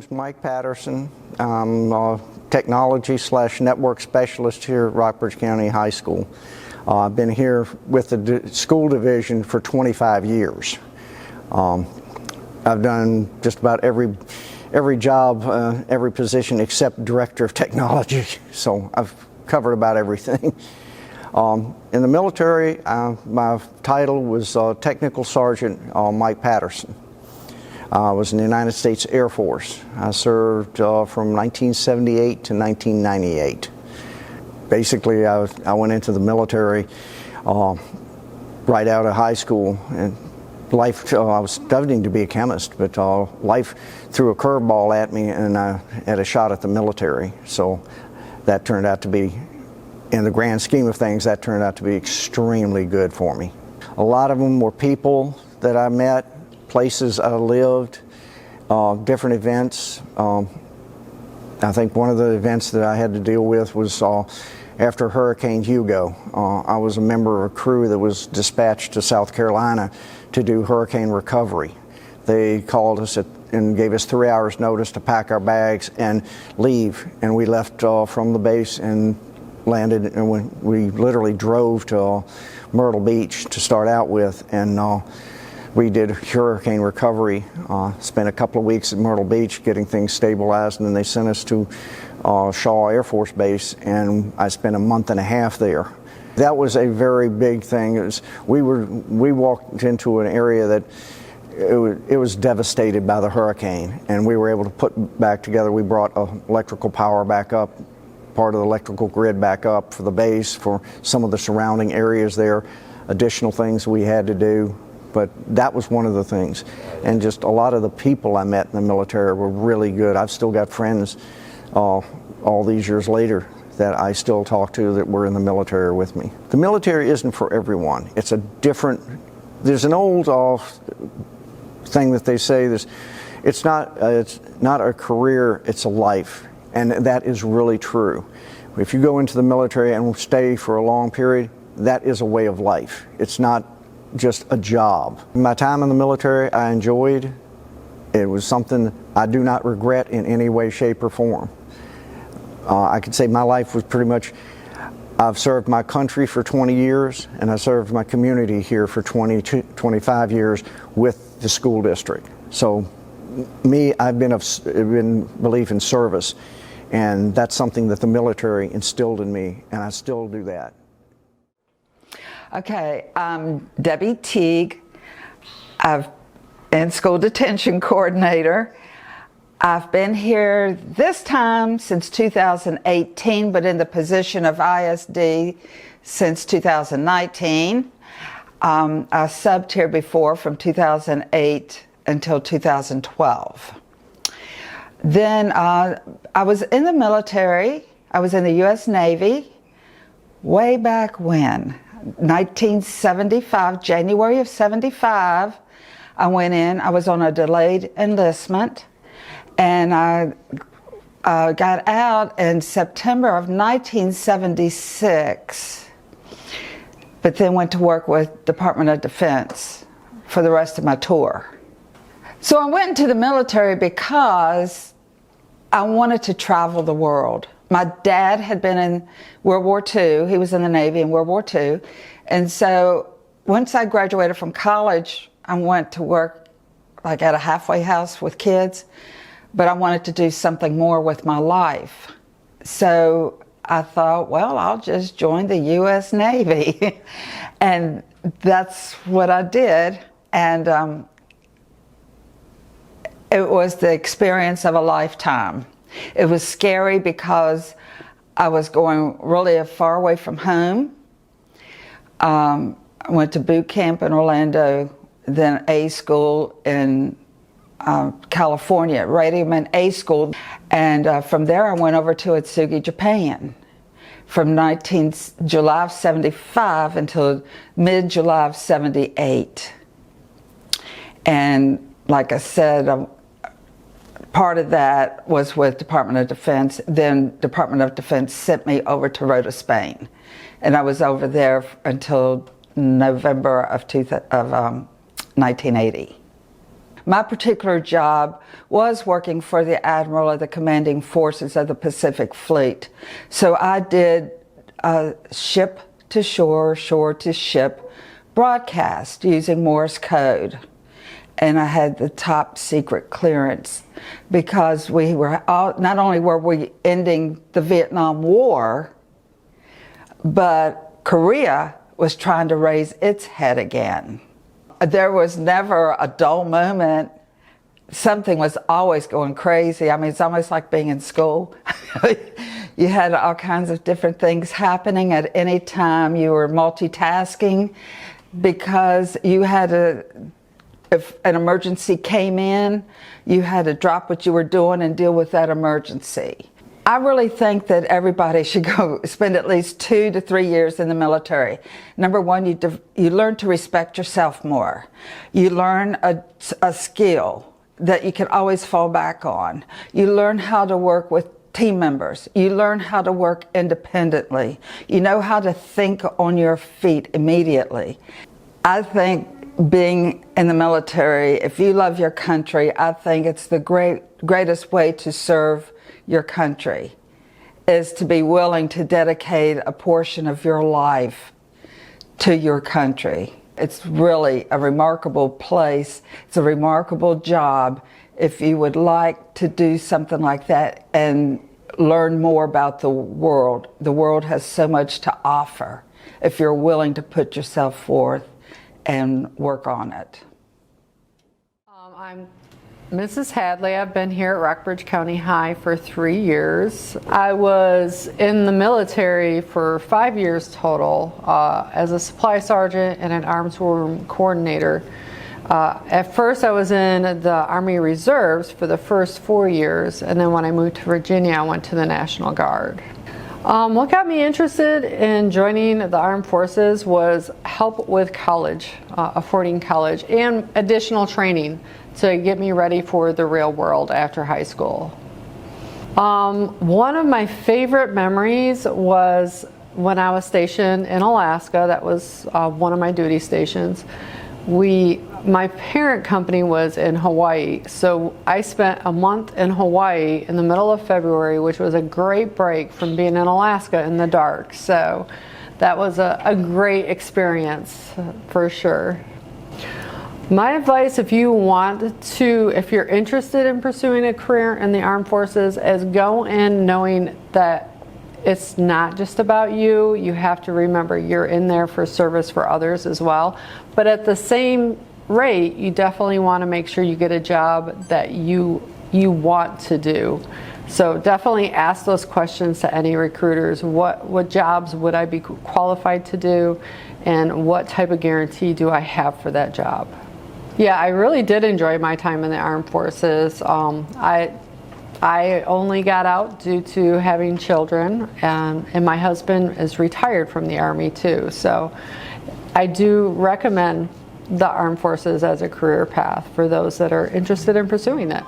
name's Mike Patterson. I'm a technology/network specialist here at Rockbridge County High School. I've been here with the school division for 25 years. I've done just about every job, every position except Director of Technology, so I've covered about everything. In the military, my title was Technical Sergeant Mike Patterson. I was in the United States Air Force. I served from 1978 to 1998. Basically, I went into the military right out of high school, and life, I was studying to be a chemist, but life threw a curveball at me and I had a shot at the military. So that turned out to be, in the grand scheme of things, that turned out to be extremely good for me. A lot of them were people that I met, places I lived, different events. I think one of the events that I had to deal with was after Hurricane Hugo. I was a member of a crew that was dispatched to South Carolina to do hurricane recovery. They called us and gave us 3 hours notice to pack our bags and leave, and we left from the base and landed, and we literally drove to Myrtle Beach to start out with, and we did hurricane recovery, spent a couple of weeks at Myrtle Beach getting things stabilized, and then they sent us to Shaw Air Force Base, and I spent a month and a half there. That was a very big thing. We walked into an area that it was devastated by the hurricane, and we were able to put back together. We brought electrical power back up, part of the electrical grid back up for the base, for some of the surrounding areas there, additional things we had to do. But that was one of the things. And just a lot of the people I met in the military were really good. I've still got friends all these years later that I still talk to that were in the military with me. The military isn't for everyone. It's a different, there's an old thing that they say, it's not a career, it's a life. And that is really true. If you go into the military and stay for a long period, that is a way of life. It's not just a job. My time in the military I enjoyed. It was something I do not regret in any way, shape, or form. I could say my life was pretty much, I've served my country for 20 years and I served my community here for 25 years with the school district. So me, I've been belief in service, and that's something that the military instilled in me, and I still do that. Okay, I'm Debbie Teague. I've been school detention coordinator. I've been here this time since 2018, but in the position of ISD since 2019. I subbed here before from 2008 until 2012. Then I was in the military. I was in the U.S. Navy way back when. 1975, January of 75, I went in. I was on a delayed enlistment, and I got out in September of 1976, but then went to work with Department of Defense for the rest of my tour. So I went into the military because I wanted to travel the world. My dad had been in World War II. He was in the Navy in World War II. And so once I graduated from college, I went to work like at a halfway house with kids, but I wanted to do something more with my life. So I thought, well, I'll just join the U.S. Navy. And that's what I did. And it was the experience of a lifetime. It was scary because I was going really far away from home. I went to boot camp in Orlando, then A school in California, Radium A school. And from there I went over to Atsugi, Japan from July of 75 until mid-July of 78. And like I said, part of that was with Department of Defense. Then Department of Defense sent me over to Rota, Spain. And I was over there until November of 1980. My particular job was working for the Admiral of the Commanding Forces of the Pacific Fleet. So I did ship to shore, shore to ship broadcast using Morse code. And I had the top secret clearance because we were not only were we ending the Vietnam War, but Korea was trying to raise its head again. There was never a dull moment. Something was always going crazy. I mean, it's almost like being in school. You had all kinds of different things happening at any time. You were multitasking because you had if an emergency came in, you had to drop what you were doing and deal with that emergency. I really think that everybody should go spend at least 2 to 3 years in the military. Number one, you learn to respect yourself more. You learn a skill that you can always fall back on. You learn how to work with team members. You learn how to work independently. You know how to think on your feet immediately. I think being in the military, if you love your country, I think it's the greatest way to serve your country is to be willing to dedicate a portion of your life to your country. It's really a remarkable place. It's a remarkable job. If you would like to do something like that and learn more about the world has so much to offer if you're willing to put yourself forth and work on it. I'm Mrs. Hadley. I've been here at Rockbridge County High for 3 years. I was in the military for 5 years total as a supply sergeant and an arms room coordinator. At first I was in the Army Reserves for the first 4 years, and then when I moved to Virginia I went to the National Guard. What got me interested in joining the armed forces was help with college, affording college, and additional training to get me ready for the real world after high school. One of my favorite memories was when I was stationed in Alaska. That was one of my duty stations. My parent company was in Hawaii, so I spent a month in Hawaii in the middle of February, which was a great break from being in Alaska in the dark. So that was a great experience for sure. My advice, if you're interested in pursuing a career in the armed forces, is go in knowing that it's not just about you. You have to remember you're in there for service for others as well. But at the same rate, you definitely want to make sure you get a job that you want to do. So definitely ask those questions to any recruiters. What jobs would I be qualified to do, and what type of guarantee do I have for that job? Yeah, I really did enjoy my time in the armed forces. I only got out due to having children, and my husband is retired from the Army too. So I do recommend the armed forces as a career path for those that are interested in pursuing it.